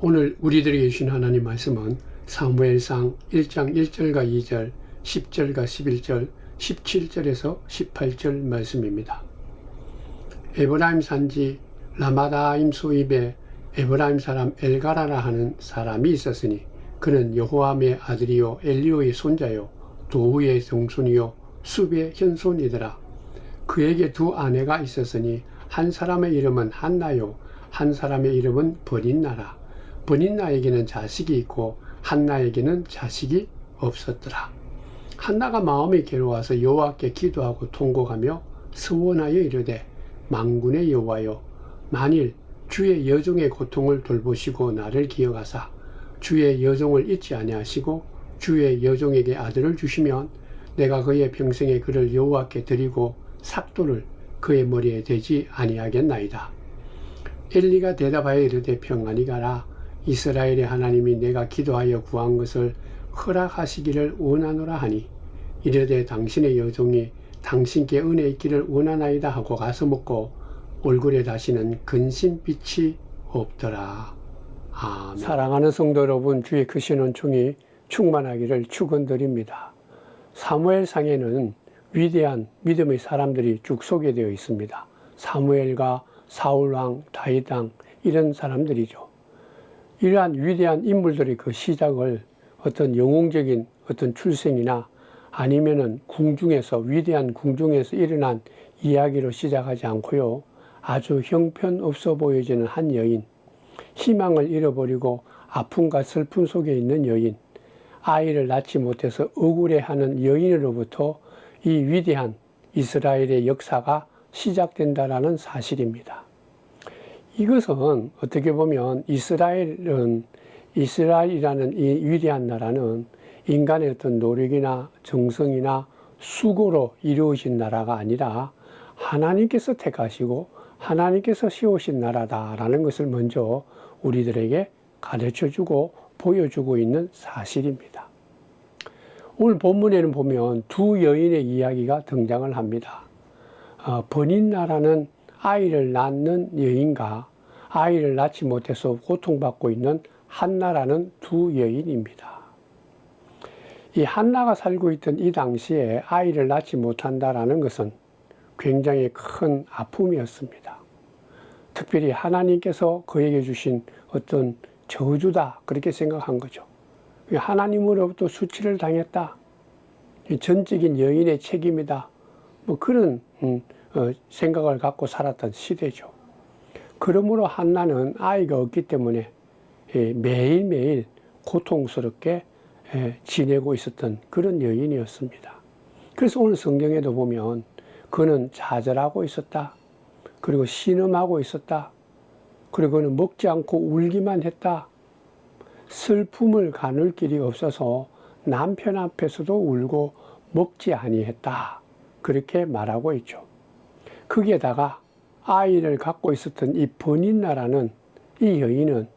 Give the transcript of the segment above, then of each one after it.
오늘 우리들에게 주신 하나님 말씀은 사무엘상 1장 1절과 2절, 10절과 11절, 17절에서 18절 말씀입니다. 에브라임 산지 라마다임 소입에 에브라임 사람 엘가라라 하는 사람이 있었으니 그는 여호암의 아들이요 엘리오의 손자요 도후의 정손이요 숲의 현손이더라. 그에게 두 아내가 있었으니 한 사람의 이름은 한나요 한 사람의 이름은 버닌나라. 버닌나에게는 자식이 있고 한나에게는 자식이 없었더라. 한나가 마음이 괴로워서 여호와께 기도하고 통곡하며 서원하여 이르되 만군의 여호와여, 만일 주의 여종의 고통을 돌보시고 나를 기억하사 주의 여종을 잊지 아니하시고 주의 여종에게 아들을 주시면 내가 그의 평생에 그를 여호와께 드리고 삭도를 그의 머리에 대지 아니하겠나이다. 엘리가 대답하여 이르되 평안히 가라. 이스라엘의 하나님이 내가 기도하여 구한 것을 허락하시기를 원하노라 하니 이르되 당신의 여종이 당신께 은혜 있기를 원하나이다 하고 가서 먹고 얼굴에 다시는 근심빛이 없더라. 아멘. 사랑하는 성도 여러분, 주의 크신 은총이 충만하기를 축원드립니다. 사무엘상에는 위대한 믿음의 사람들이 쭉 소개되어 있습니다. 사무엘과 사울왕, 다윗왕 이런 사람들이죠. 이러한 위대한 인물들의 그 시작을 어떤 영웅적인 어떤 출생이나 아니면은 궁중에서 위대한 궁중에서 일어난 이야기로 시작하지 않고요. 아주 형편없어 보여지는 한 여인, 희망을 잃어버리고 아픔과 슬픔 속에 있는 여인, 아이를 낳지 못해서 억울해하는 여인으로부터 이 위대한 이스라엘의 역사가 시작된다라는 사실입니다. 이것은 어떻게 보면 이스라엘이라는 이 위대한 나라는 인간의 어떤 노력이나 정성이나 수고로 이루어진 나라가 아니라 하나님께서 택하시고 하나님께서 세우신 나라다라는 것을 먼저 우리들에게 가르쳐주고 보여주고 있는 사실입니다. 오늘 본문에는 보면 두 여인의 이야기가 등장을 합니다. 버닌나라는 아이를 낳는 여인과 아이를 낳지 못해서 고통받고 있는 한나라는 두 여인입니다. 이 한나가 살고 있던 이 당시에 아이를 낳지 못한다라는 것은 굉장히 큰 아픔이었습니다. 특별히 하나님께서 그에게 주신 어떤 저주다 그렇게 생각한 거죠. 하나님으로부터 수치를 당했다. 전적인 여인의 책임이다. 뭐 그런 생각을 갖고 살았던 시대죠. 그러므로 한나는 아이가 없기 때문에 매일매일 고통스럽게 지내고 있었던 그런 여인이었습니다. 그래서 오늘 성경에도 보면 그는 좌절하고 있었다. 그리고 신음하고 있었다. 그리고 그는 먹지 않고 울기만 했다. 슬픔을 가눌 길이 없어서 남편 앞에서도 울고 먹지 아니했다. 그렇게 말하고 있죠. 거기에다가 아이를 갖고 있었던 이 버닌나라는 이 여인은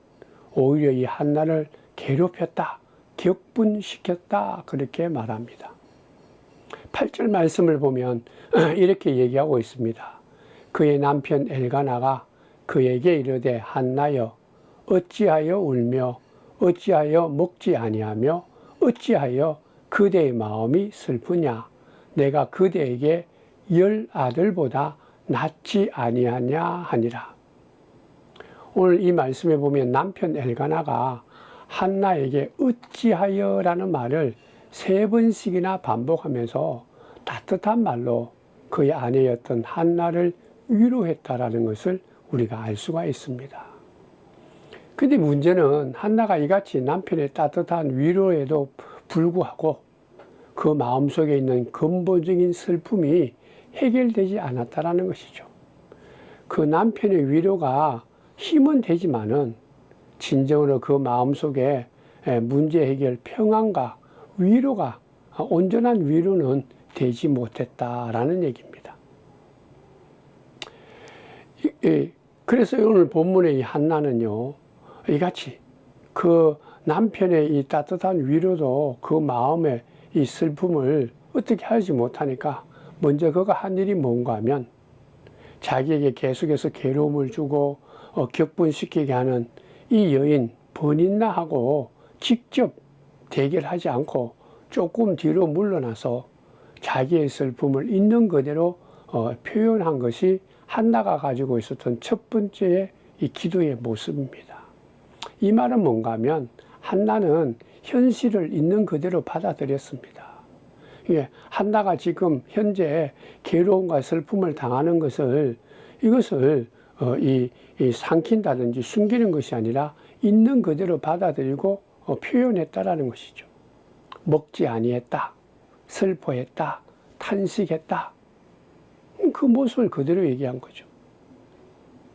오히려 이 한나를 괴롭혔다, 격분시켰다 그렇게 말합니다. 8절 말씀을 보면 이렇게 얘기하고 있습니다. 그의 남편 엘가나가 그에게 이르되 한나여 어찌하여 울며 어찌하여 먹지 아니하며 어찌하여 그대의 마음이 슬프냐. 내가 그대에게 10 아들보다 낫지 아니하냐 하니라. 오늘 이 말씀에 보면 남편 엘가나가 한나에게 어찌하여 라는 말을 3번씩이나 반복하면서 따뜻한 말로 그의 아내였던 한나를 위로했다라는 것을 우리가 알 수가 있습니다. 근데 문제는 한나가 이같이 남편의 따뜻한 위로에도 불구하고 그 마음속에 있는 근본적인 슬픔이 해결되지 않았다라는 것이죠. 그 남편의 위로가 힘은 되지만은 진정으로 그 마음속에 문제 해결, 평안과 위로가 온전한 위로는 되지 못했다라는 얘기입니다. 그래서 오늘 본문의 이 한나는요, 이같이 그 남편의 이 따뜻한 위로도 그 마음의 이 슬픔을 어떻게 하지 못하니까 먼저 그가 한 일이 뭔가 하면 자기에게 계속해서 괴로움을 주고 격분시키게 하는 이 여인 버닌나하고 직접 대결하지 않고 조금 뒤로 물러나서 자기의 슬픔을 있는 그대로 표현한 것이 한나가 가지고 있었던 첫 번째의 이 기도의 모습입니다. 이 말은 뭔가 하면 한나는 현실을 있는 그대로 받아들였습니다. 예, 한나가 지금 현재 괴로움과 슬픔을 당하는 것을 이것을 삼킨다든지 숨기는 것이 아니라 있는 그대로 받아들이고 표현했다라는 것이죠. 먹지 아니했다, 슬퍼했다, 탄식했다. 그 모습을 그대로 얘기한 거죠.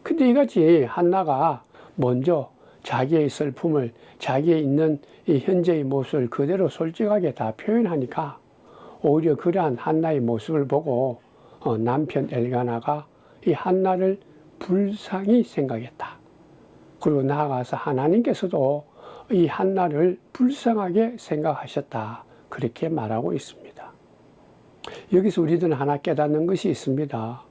근데 이같이 한나가 먼저 자기의 슬픔을, 자기의 있는 이 현재의 모습을 그대로 솔직하게 다 표현하니까 오히려 그러한 한나의 모습을 보고 남편 엘가나가 이 한나를 불쌍히 생각했다. 그리고 나아가서 하나님께서도 이 한나를 불쌍하게 생각하셨다. 그렇게 말하고 있습니다. 여기서 우리들은 하나 깨닫는 것이 있습니다.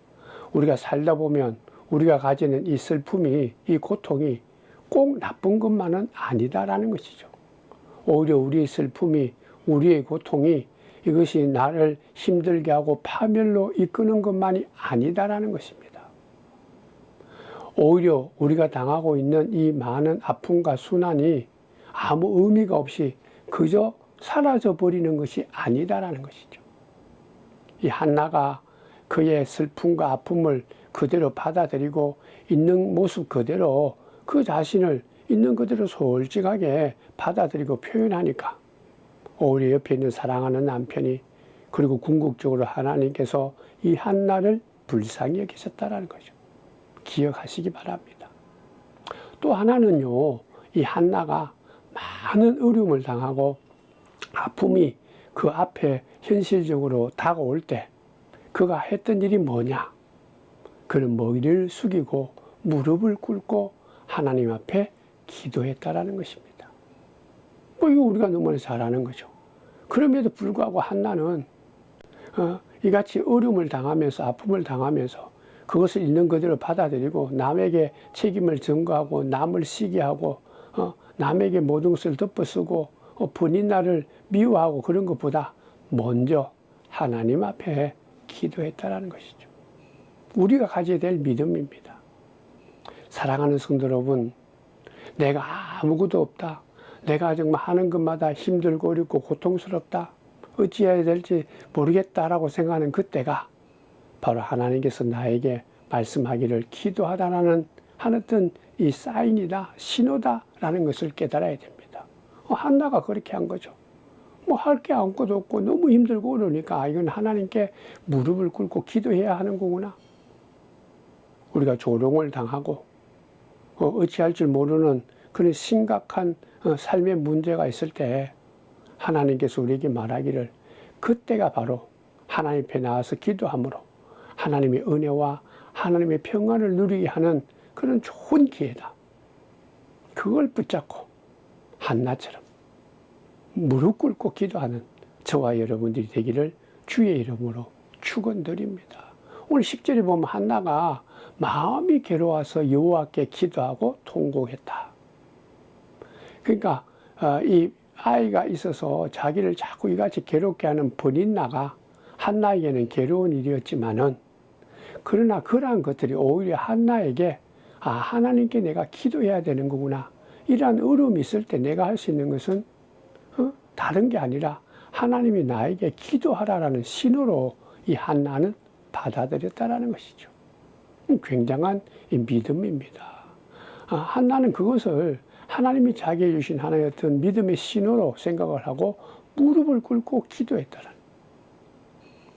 우리가 살다 보면 우리가 가지는 이 슬픔이, 이 고통이 꼭 나쁜 것만은 아니다라는 것이죠. 오히려 우리의 슬픔이, 우리의 고통이 이것이 나를 힘들게 하고 파멸로 이끄는 것만이 아니다라는 것입니다. 오히려 우리가 당하고 있는 이 많은 아픔과 순환이 아무 의미가 없이 그저 사라져 버리는 것이 아니다라는 것이죠. 이 한나가 그의 슬픔과 아픔을 그대로 받아들이고 있는 모습 그대로 그 자신을 있는 그대로 솔직하게 받아들이고 표현하니까 오히려 옆에 있는 사랑하는 남편이 그리고 궁극적으로 하나님께서 이 한나를 불쌍히 여기셨다라는 거죠. 기억하시기 바랍니다. 또 하나는요, 이 한나가 많은 어려움을 당하고 아픔이 그 앞에 현실적으로 다가올 때 그가 했던 일이 뭐냐? 그는 머리를 숙이고 무릎을 꿇고 하나님 앞에 기도했다라는 것입니다. 뭐 이거 우리가 너무나 잘 아는 거죠. 그럼에도 불구하고 한나는 이같이 어려움을 당하면서 아픔을 당하면서 그것을 있는 그대로 받아들이고 남에게 책임을 전가하고 남을 시기하고 남에게 모든 것을 덮어쓰고 본인 나를 미워하고 그런 것보다 먼저 하나님 앞에 기도했다라는 것이죠. 우리가 가져야 될 믿음입니다. 사랑하는 성도 여러분, 내가 아무것도 없다. 내가 정말 하는 것마다 힘들고 어렵고 고통스럽다. 어찌해야 될지 모르겠다라고 생각하는 그때가 바로 하나님께서 나에게 말씀하기를 기도하다라는 하여튼 이 사인이다, 신호다라는 것을 깨달아야 됩니다. 한나가 그렇게 한 거죠. 뭐 할 게 아무것도 없고 너무 힘들고 어려우니까 이건 하나님께 무릎을 꿇고 기도해야 하는 거구나. 우리가 조롱을 당하고 어찌할 줄 모르는 그런 심각한 삶의 문제가 있을 때 하나님께서 우리에게 말하기를 그때가 바로 하나님 앞에 나와서 기도함으로 하나님의 은혜와 하나님의 평안을 누리게 하는 그런 좋은 기회다. 그걸 붙잡고 한나처럼 무릎 꿇고 기도하는 저와 여러분들이 되기를 주의 이름으로 축원드립니다. 오늘 10절에 보면 한나가 마음이 괴로워서 여호와께 기도하고 통곡했다. 그러니까 이 아이가 있어서 자기를 자꾸 이같이 괴롭게 하는 버닌나가 한나에게는 괴로운 일이었지만은 그러나 그러한 것들이 오히려 한나에게 하나님께 내가 기도해야 되는 거구나. 이러한 어려움이 있을 때 내가 할 수 있는 것은 다른 게 아니라 하나님이 나에게 기도하라라는 신호로 이 한나는 받아들였다라는 것이죠. 굉장한 믿음입니다. 한나는 그것을 하나님이 자기에 주신 하나의 어떤 믿음의 신호로 생각을 하고 무릎을 꿇고 기도했다는.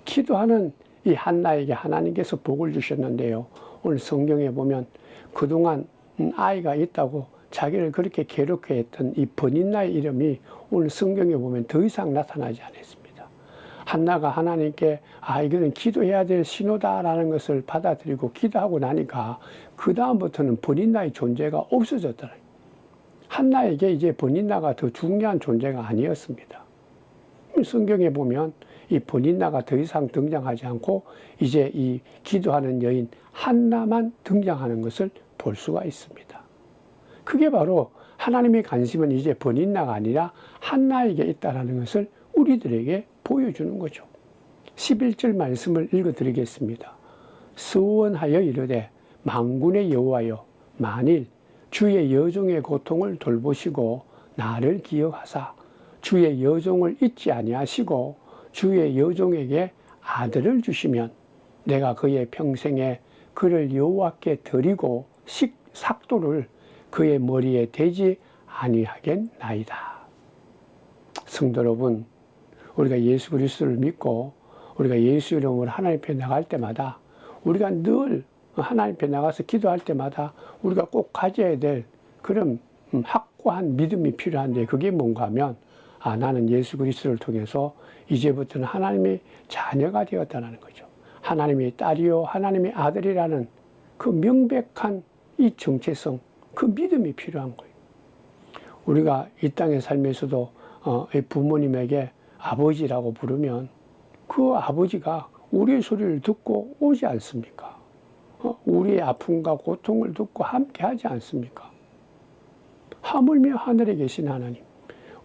기도하는 이 한나에게 하나님께서 복을 주셨는데요. 오늘 성경에 보면 그동안 아이가 있다고 자기를 그렇게 괴롭게 했던 이 버닌나의 이름이 오늘 성경에 보면 더 이상 나타나지 않았습니다. 한나가 하나님께 이거는 기도해야 될 신호다라는 것을 받아들이고 기도하고 나니까 그 다음부터는 버닌나의 존재가 없어졌더라. 한나에게 이제 버닌나가 더 중요한 존재가 아니었습니다. 성경에 보면 이 버닌나가 더 이상 등장하지 않고 이제 이 기도하는 여인 한나만 등장하는 것을 볼 수가 있습니다. 그게 바로 하나님의 관심은 이제 버닌나가 아니라 한나에게 있다는 것을 우리들에게 보여주는 거죠. 11절 말씀을 읽어드리겠습니다. 서원하여 이르되 만군의 여호와여 만일 주의 여종의 고통을 돌보시고 나를 기억하사 주의 여종을 잊지 아니하시고 주의 여종에게 아들을 주시면 내가 그의 평생에 그를 여호와께 드리고 삭도를 그의 머리에 대지 아니하겠나이다. 성도 여러분, 우리가 예수 그리스도를 믿고 우리가 예수 이름으로 하나님 앞에 나갈 때마다 우리가 늘 하나님 앞에 나가서 기도할 때마다 우리가 꼭 가져야 될 그런 확고한 믿음이 필요한데 그게 뭔가 하면 나는 예수 그리스도를 통해서 이제부터는 하나님의 자녀가 되었다는 거죠. 하나님의 딸이요 하나님의 아들이라는 그 명백한 이 정체성, 그 믿음이 필요한 거예요. 우리가 이 땅에 살면서도 부모님에게 아버지라고 부르면 그 아버지가 우리의 소리를 듣고 오지 않습니까? 우리의 아픔과 고통을 듣고 함께 하지 않습니까? 하물며 하늘에 계신 하나님,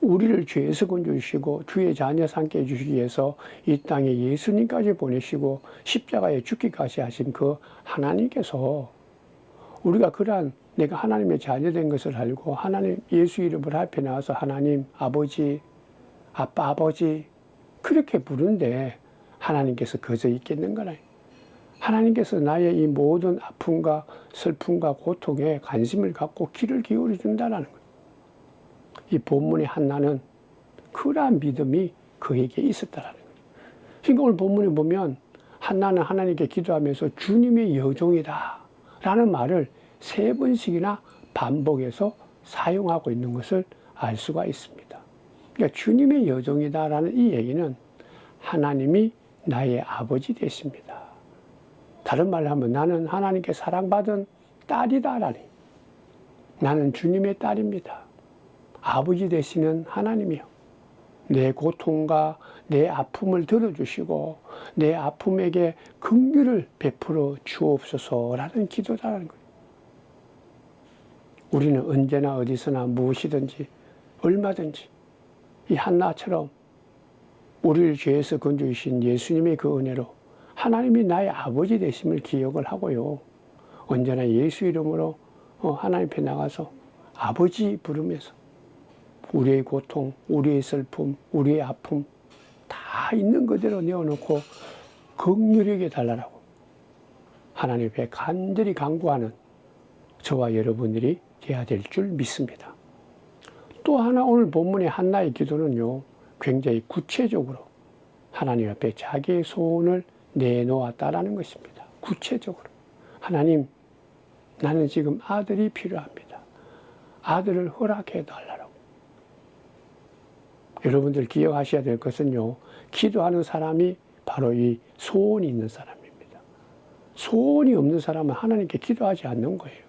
우리를 죄에서 건져주시고 주의 자녀 삼게 해주시기 위해서 이 땅에 예수님까지 보내시고 십자가에 죽기까지 하신 그 하나님께서 우리가 그러한 내가 하나님의 자녀 된 것을 알고 하나님 예수 이름을 앞에 나와서 하나님 아버지, 아빠 아버지 그렇게 부른데 하나님께서 거저 있겠는가요? 하나님께서 나의 이 모든 아픔과 슬픔과 고통에 관심을 갖고 귀를 기울여 준다는 거예요. 이 본문의 한나는 그러한 믿음이 그에게 있었다는 거예요. 그러니까 오늘 본문에 보면 한나는 하나님께 기도하면서 주님의 여종이다 라는 말을 3번씩이나 반복해서 사용하고 있는 것을 알 수가 있습니다. 그러니까 주님의 여종이다 라는 이 얘기는 하나님이 나의 아버지 되십니다. 다른 말로 하면 나는 하나님께 사랑받은 딸이다라니. 나는 주님의 딸입니다. 아버지 되시는 하나님이요. 내 고통과 내 아픔을 들어주시고 내 아픔에게 긍휼을 베풀어 주옵소서라는 기도라는 거예요. 우리는 언제나 어디서나 무엇이든지 얼마든지 이 한나처럼 우리를 죄에서 건져주신 예수님의 그 은혜로 하나님이 나의 아버지 되심을 기억을 하고요. 언제나 예수 이름으로 하나님 앞에 나가서 아버지 부르면서 우리의 고통, 우리의 슬픔, 우리의 아픔 다 있는 그대로 내어놓고 긍휼하게 달라고 하나님 앞에 간절히 간구하는 저와 여러분들이 되어야 될 줄 믿습니다. 또 하나 오늘 본문의 한나의 기도는요. 굉장히 구체적으로 하나님 앞에 자기의 소원을 내놓았다라는 것입니다. 구체적으로 하나님 나는 지금 아들이 필요합니다. 아들을 허락해 달라고. 여러분들 기억하셔야 될 것은요. 기도하는 사람이 바로 이 소원이 있는 사람입니다. 소원이 없는 사람은 하나님께 기도하지 않는 거예요.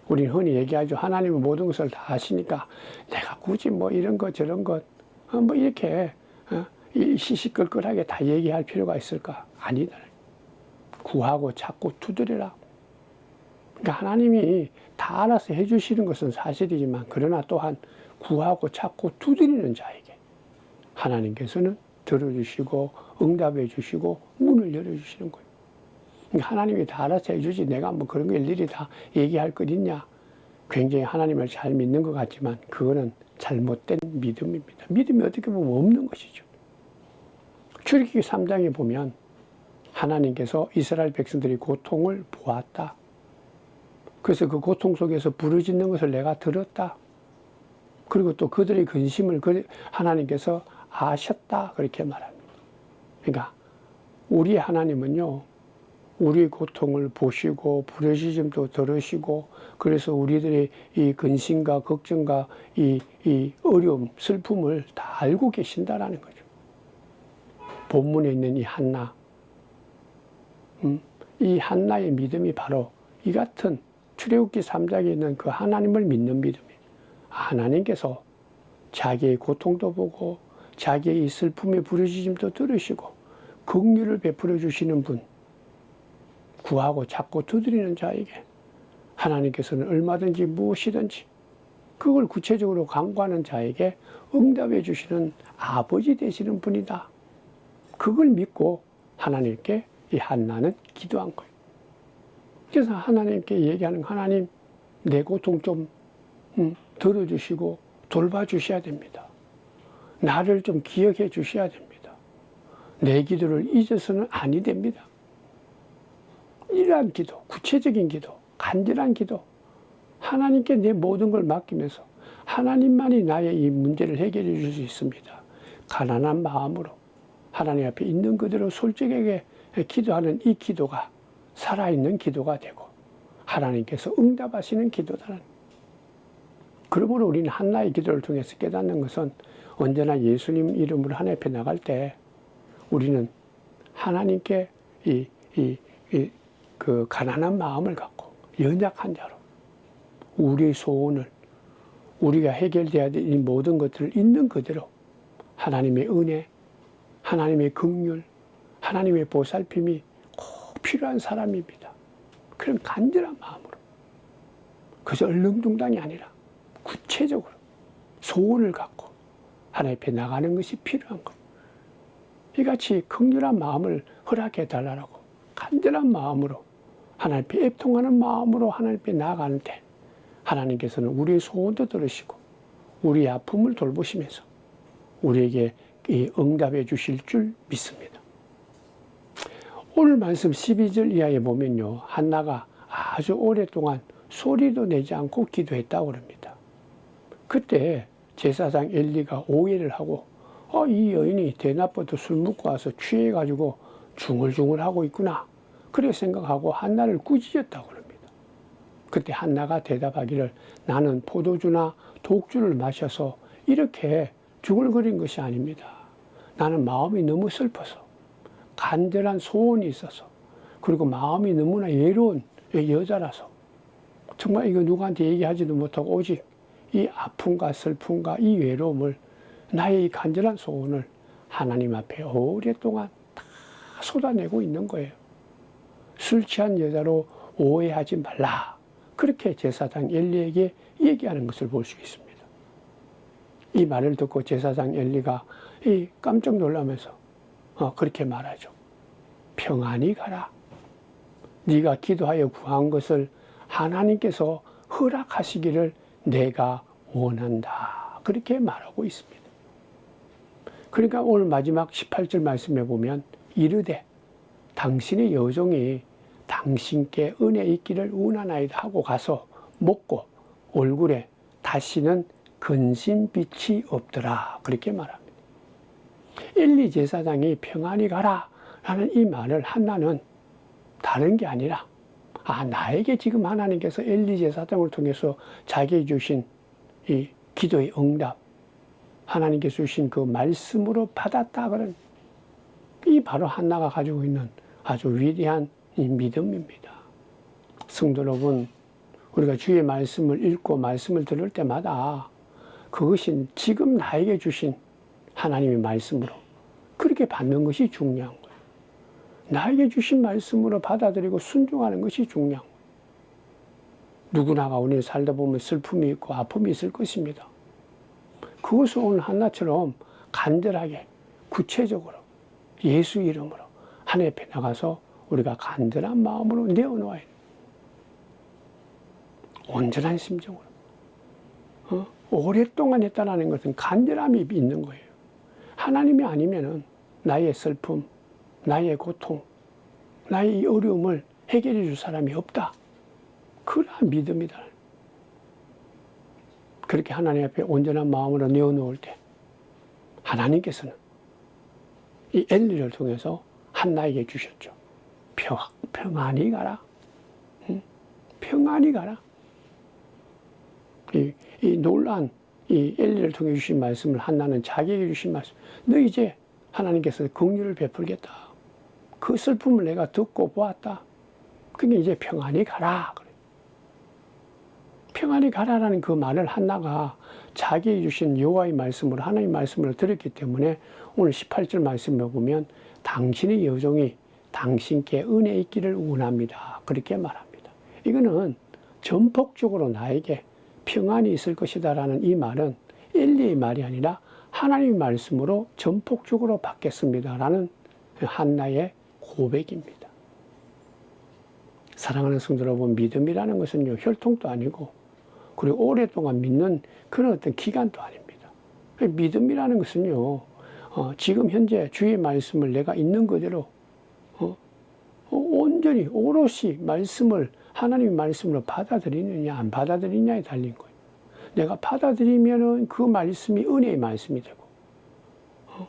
우리는 흔히 얘기하죠. 하나님은 모든 것을 다 아시니까 내가 굳이 뭐 이런 것 저런 것 뭐 이렇게 시시끌끌하게 다 얘기할 필요가 있을까? 아니다. 구하고 찾고 두드리라. 그러니까 하나님이 다 알아서 해주시는 것은 사실이지만 그러나 또한 구하고 찾고 두드리는 자에게 하나님께서는 들어주시고 응답해 주시고 문을 열어주시는 거예요. 그러니까 하나님이 다 알아서 해주지 내가 뭐 그런 걸 일일이 다 얘기할 것 있냐. 굉장히 하나님을 잘 믿는 것 같지만 그거는 잘못된 믿음입니다. 믿음이 어떻게 보면 없는 것이죠. 출애굽기 3장에 보면 하나님께서 이스라엘 백성들이 고통을 보았다. 그래서 그 고통 속에서 부르짖는 것을 내가 들었다. 그리고 또 그들의 근심을 하나님께서 아셨다. 그렇게 말합니다. 그러니까 우리 하나님은요. 우리의 고통을 보시고 부르짖음도 들으시고 그래서 우리들의 이 근심과 걱정과 이 어려움, 슬픔을 다 알고 계신다라는 거죠. 본문에 있는 이 한나, 이 한나의 믿음이 바로 이 같은 출애굽기 3장에 있는 그 하나님을 믿는 믿음이에요. 하나님께서 자기의 고통도 보고 자기의 이 슬픔의 부르짖음도 들으시고 긍휼을 베풀어 주시는 분, 구하고 찾고 두드리는 자에게 하나님께서는 얼마든지 무엇이든지 그걸 구체적으로 간구하는 자에게 응답해 주시는 아버지 되시는 분이다. 그걸 믿고 하나님께 이 한나는 기도한 거예요. 그래서 하나님께 얘기하는, 하나님 내 고통 좀 들어주시고 돌봐주셔야 됩니다. 나를 좀 기억해 주셔야 됩니다. 내 기도를 잊어서는 아니 됩니다. 이러한 기도, 구체적인 기도, 간절한 기도, 하나님께 내 모든 걸 맡기면서 하나님만이 나의 이 문제를 해결해 줄 수 있습니다. 가난한 마음으로 하나님 앞에 있는 그대로 솔직하게 기도하는 이 기도가 살아있는 기도가 되고 하나님께서 응답하시는 기도다는. 그러므로 우리는 한나의 기도를 통해서 깨닫는 것은 언제나 예수님 이름으로 하나님 앞에 나갈 때 우리는 하나님께 그 가난한 마음을 갖고 연약한 자로 우리의 소원을, 우리가 해결돼야 될 이 모든 것들을 있는 그대로 하나님의 은혜, 하나님의 긍휼, 하나님의 보살핌이 꼭 필요한 사람입니다. 그런 간절한 마음으로, 그저 얼렁뚱땅이 아니라 구체적으로 소원을 갖고 하나님 앞에 나가는 것이 필요한 것. 이같이 긍휼한 마음을 허락해 달라고 간절한 마음으로 하나님 앞에 애통하는 마음으로 하나님 앞에 나아가는 때 하나님께서는 우리의 소원도 들으시고 우리의 아픔을 돌보시면서 우리에게 응답해 주실 줄 믿습니다. 오늘 말씀 12절 이하에 보면요, 한나가 아주 오랫동안 소리도 내지 않고 기도했다고 합니다. 그때 제사장 엘리가 오해를 하고 이 여인이 대낮부터 술 먹고 와서 취해가지고 중얼중얼하고 있구나, 그렇게 생각하고 한나를 꾸짖었다고 합니다. 그때 한나가 대답하기를, 나는 포도주나 독주를 마셔서 이렇게 중얼거린 것이 아닙니다. 나는 마음이 너무 슬퍼서, 간절한 소원이 있어서, 그리고 마음이 너무나 외로운 여자라서 정말 이거 누구한테 얘기하지도 못하고 오직 이 아픔과 슬픔과 이 외로움을, 나의 이 간절한 소원을 하나님 앞에 오랫동안 다 쏟아내고 있는 거예요. 술 취한 여자로 오해하지 말라, 그렇게 제사장 엘리에게 얘기하는 것을 볼 수 있습니다. 이 말을 듣고 제사장 엘리가 깜짝 놀라면서 그렇게 말하죠. 평안히 가라. 네가 기도하여 구한 것을 하나님께서 허락하시기를 내가 원한다, 그렇게 말하고 있습니다. 그러니까 오늘 마지막 18절 말씀에 보면 이르되 당신의 여종이 당신께 은혜 있기를 원하나이다 하고 가서 먹고 얼굴에 다시는 근심빛이 없더라, 그렇게 말합니다. 엘리 제사장이 평안히 가라 라는 이 말을 한나는 다른 게 아니라 나에게 지금 하나님께서 엘리 제사장을 통해서 자기에게 주신 이 기도의 응답, 하나님께서 주신 그 말씀으로 받았다, 그런 이 바로 한나가 가지고 있는 아주 위대한 이 믿음입니다. 성도 여러분, 우리가 주의 말씀을 읽고 말씀을 들을 때마다 그것이 지금 나에게 주신 하나님의 말씀으로 그렇게 받는 것이 중요한 거예요. 나에게 주신 말씀으로 받아들이고 순종하는 것이 중요한 거예요. 누구나가 우리는 살다 보면 슬픔이 있고 아픔이 있을 것입니다. 그것을 오늘 한나처럼 간절하게 구체적으로 예수 이름으로 하나님 앞에 나가서 우리가 간절한 마음으로 내어놓아야 돼요. 온전한 심정으로. 오랫동안 했다는 것은 간절함이 있는 거예요. 하나님이 아니면은 나의 슬픔, 나의 고통, 나의 어려움을 해결해 줄 사람이 없다, 그러한 믿음이다. 그렇게 하나님 앞에 온전한 마음으로 내어놓을 때 하나님께서는 이 엘리를 통해서 한나에게 주셨죠. 평안히 가라. 평안히 가라. 이 놀란 이 엘리를 통해 주신 말씀을 한나는 자기에게 주신 말씀, 너 이제 하나님께서 긍휼을 베풀겠다, 그 슬픔을 내가 듣고 보았다, 그게 이제 평안히 가라. 그래. 평안히 가라라는 그 말을 한나가 자기에게 주신 여호와의 말씀으로, 하나님의 말씀으로 들었기 때문에 오늘 18절 말씀에 보면 당신의 여종이 당신께 은혜 있기를 원합니다, 그렇게 말합니다. 이거는 전폭적으로 나에게 평안이 있을 것이다 라는 이 말은 엘리의 말이 아니라 하나님의 말씀으로 전폭적으로 받겠습니다 라는 한나의 고백입니다. 사랑하는 성도 여러분, 믿음이라는 것은요, 혈통도 아니고 그리고 오랫동안 믿는 그런 어떤 기간도 아닙니다. 믿음이라는 것은요, 지금 현재 주의 말씀을 내가 있는 그대로 온전히 오롯이 말씀을 하나님의 말씀으로 받아들이느냐 안 받아들이냐에 달린 거예요. 내가 받아들이면은 그 말씀이 은혜의 말씀이 되고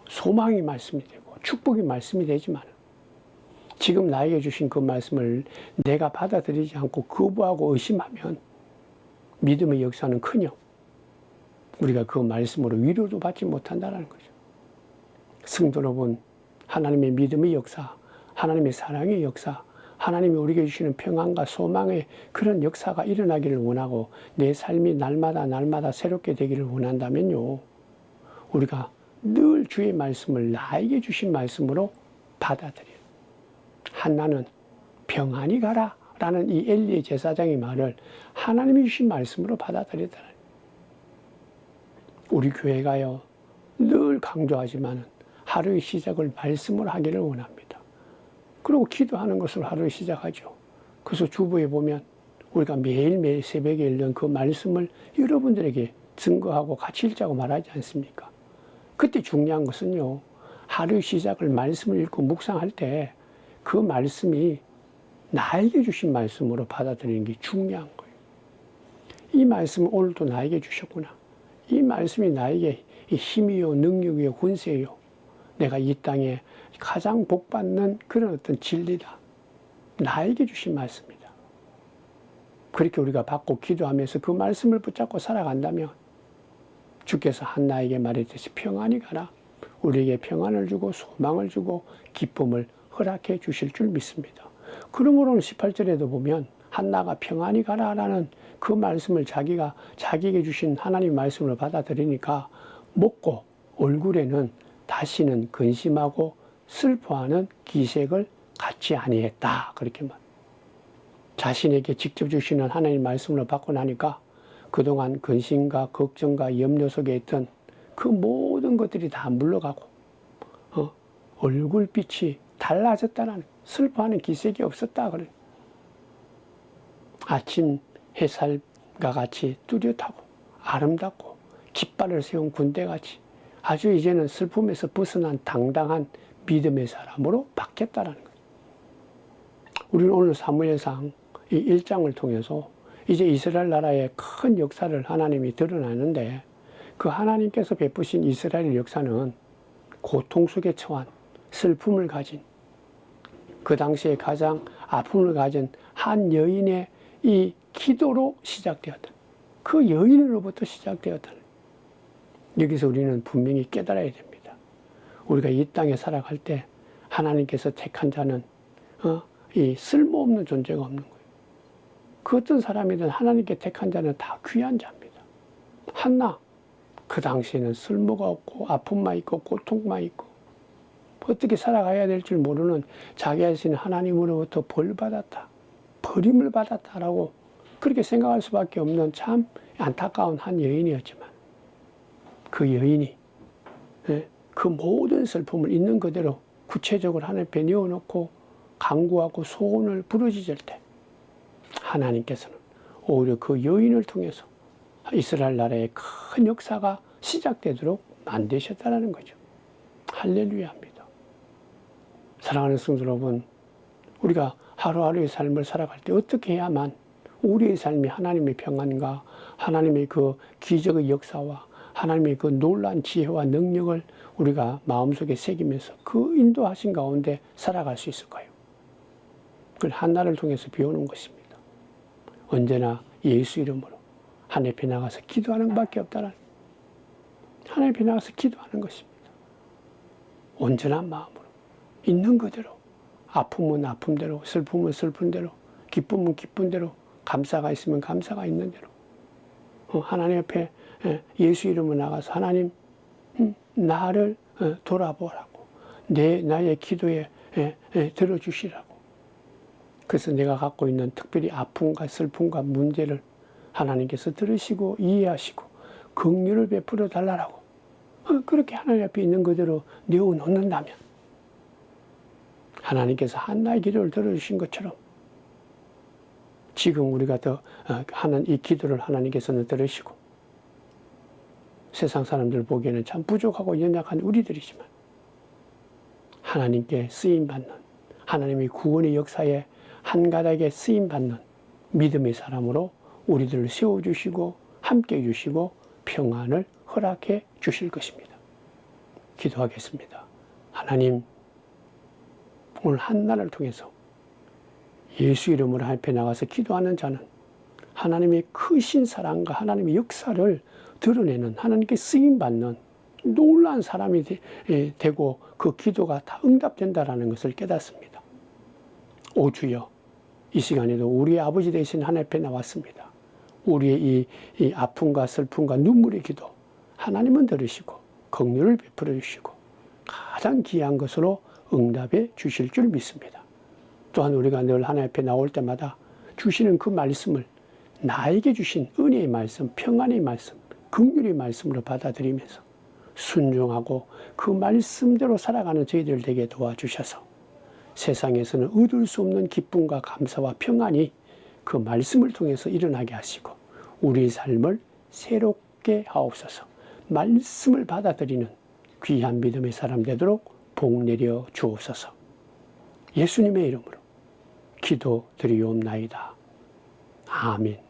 소망의 말씀이 되고 축복의 말씀이 되지만 지금 나에게 주신 그 말씀을 내가 받아들이지 않고 거부하고 의심하면 믿음의 역사는 커녕 우리가 그 말씀으로 위로도 받지 못한다는 거죠. 성도 여러분, 하나님의 믿음의 역사, 하나님의 사랑의 역사, 하나님이 우리에게 주시는 평안과 소망의 그런 역사가 일어나기를 원하고 내 삶이 날마다 새롭게 되기를 원한다면요, 우리가 늘 주의 말씀을 나에게 주신 말씀으로 받아들여요. 한나는 평안히 가라 라는 이 엘리의 제사장의 말을 하나님이 주신 말씀으로 받아들였다. 우리 교회가요, 늘 강조하지만 하루의 시작을 말씀으로 하기를 원합니다. 그리고 기도하는 것으로 하루를 시작하죠. 그래서 주보에 보면 우리가 매일매일 새벽에 읽는 그 말씀을 여러분들에게 증거하고 같이 읽자고 말하지 않습니까? 그때 중요한 것은요, 하루의 시작을 말씀을 읽고 묵상할 때 그 말씀이 나에게 주신 말씀으로 받아들이는 게 중요한 거예요. 이 말씀을 오늘도 나에게 주셨구나. 이 말씀이 나에게 힘이요, 능력이요, 권세요. 내가 이 땅에 가장 복받는 그런 어떤 진리다. 나에게 주신 말씀이다. 그렇게 우리가 받고 기도하면서 그 말씀을 붙잡고 살아간다면 주께서 한나에게 말했듯이 평안히 가라. 우리에게 평안을 주고 소망을 주고 기쁨을 허락해 주실 줄 믿습니다. 그러므로 18절에도 보면 한나가 평안히 가라라는 그 말씀을 자기가 자기에게 주신 하나님 말씀을 받아들이니까 먹고 얼굴에는 다시는 근심하고 슬퍼하는 기색을 갖지 아니했다. 그렇게 말. 자신에게 직접 주시는 하나님 말씀을 받고 나니까 그동안 근심과 걱정과 염려 속에 있던 그 모든 것들이 다 물러가고 얼굴빛이 달라졌다는, 슬퍼하는 기색이 없었다. 그래. 아침 햇살과 같이 뚜렷하고 아름답고 깃발을 세운 군대같이 아주 이제는 슬픔에서 벗어난 당당한 믿음의 사람으로 바뀌었다는 거예요. 우리는 오늘 사무엘상 이 1장을 통해서 이제 이스라엘 나라의 큰 역사를 하나님이 드러나는데 그 하나님께서 베푸신 이스라엘 역사는 고통 속에 처한 슬픔을 가진 그 당시에 가장 아픔을 가진 한 여인의 이 기도로 시작되었다. 그 여인으로부터 시작되었다. 여기서 우리는 분명히 깨달아야 됩니다. 우리가 이 땅에 살아갈 때 하나님께서 택한 자는 이 쓸모없는 존재가 없는 거예요. 그 어떤 사람이든 하나님께 택한 자는 다 귀한 자입니다. 한나, 그 당시에는 쓸모가 없고 아픔만 있고 고통만 있고 어떻게 살아가야 될 줄 모르는 자기 자신이 하나님으로부터 벌받았다, 버림을 받았다라고 그렇게 생각할 수밖에 없는 참 안타까운 한 여인이었지만 그 여인이 그 모든 슬픔을 있는 그대로 구체적으로 하나님 앞에 내어놓고 간구하고 소원을 부르짖을 때 하나님께서는 오히려 그 여인을 통해서 이스라엘 나라의 큰 역사가 시작되도록 만드셨다는 거죠. 할렐루야입니다. 사랑하는 성도 여러분, 우리가 하루하루의 삶을 살아갈 때 어떻게 해야만 우리의 삶이 하나님의 평안과 하나님의 그 기적의 역사와 하나님의 그 놀라운 지혜와 능력을 우리가 마음속에 새기면서 그 인도하신 가운데 살아갈 수 있을까요? 그걸 한나를 통해서 배우는 것입니다. 언제나 예수 이름으로 하나님 앞에 나가서 기도하는 것밖에 없다는, 하나님 앞에 나가서 기도하는 것입니다. 온전한 마음으로 있는 그대로, 아픔은 아픔대로, 슬픔은 슬픔대로, 기쁨은 기쁨대로, 감사가 있으면 감사가 있는 대로 하나님 앞에 예수 이름으로 나가서 하나님 나를 돌아보라고, 나의 기도에 들어주시라고. 그래서 내가 갖고 있는 특별히 아픔과 슬픔과 문제를 하나님께서 들으시고 이해하시고 긍휼을 베풀어 달라고 그렇게 하나님 앞에 있는 그대로 내어놓는다면 하나님께서 한나의 기도를 들어주신 것처럼 지금 우리가 더 하는 이 기도를 하나님께서는 들으시고 세상 사람들 보기에는 참 부족하고 연약한 우리들이지만 하나님께 쓰임받는 하나님의 구원의 역사에 한 가닥에 쓰임받는 믿음의 사람으로 우리들을 세워주시고 함께 해주시고 평안을 허락해 주실 것입니다. 기도하겠습니다. 하나님, 오늘 한날을 통해서 예수 이름으로 앞에 나가서 기도하는 자는 하나님의 크신 사랑과 하나님의 역사를 드러내는 하나님께 쓰임받는 놀라운 사람이 되고 그 기도가 다 응답된다라는 것을 깨닫습니다. 오 주여, 이 시간에도 우리의 아버지 되신 하나님 앞에 나왔습니다. 우리의 이 아픔과 슬픔과 눈물의 기도 하나님은 들으시고 긍휼을 베풀어 주시고 가장 귀한 것으로 응답해 주실 줄 믿습니다. 또한 우리가 늘 하나님 앞에 나올 때마다 주시는 그 말씀을 나에게 주신 은혜의 말씀, 평안의 말씀, 긍휼의 말씀으로 받아들이면서 순종하고 그 말씀대로 살아가는 저희들 되게 도와주셔서 세상에서는 얻을 수 없는 기쁨과 감사와 평안이 그 말씀을 통해서 일어나게 하시고 우리의 삶을 새롭게 하옵소서. 말씀을 받아들이는 귀한 믿음의 사람 되도록 복 내려 주옵소서. 예수님의 이름으로 기도드리옵나이다. 아멘.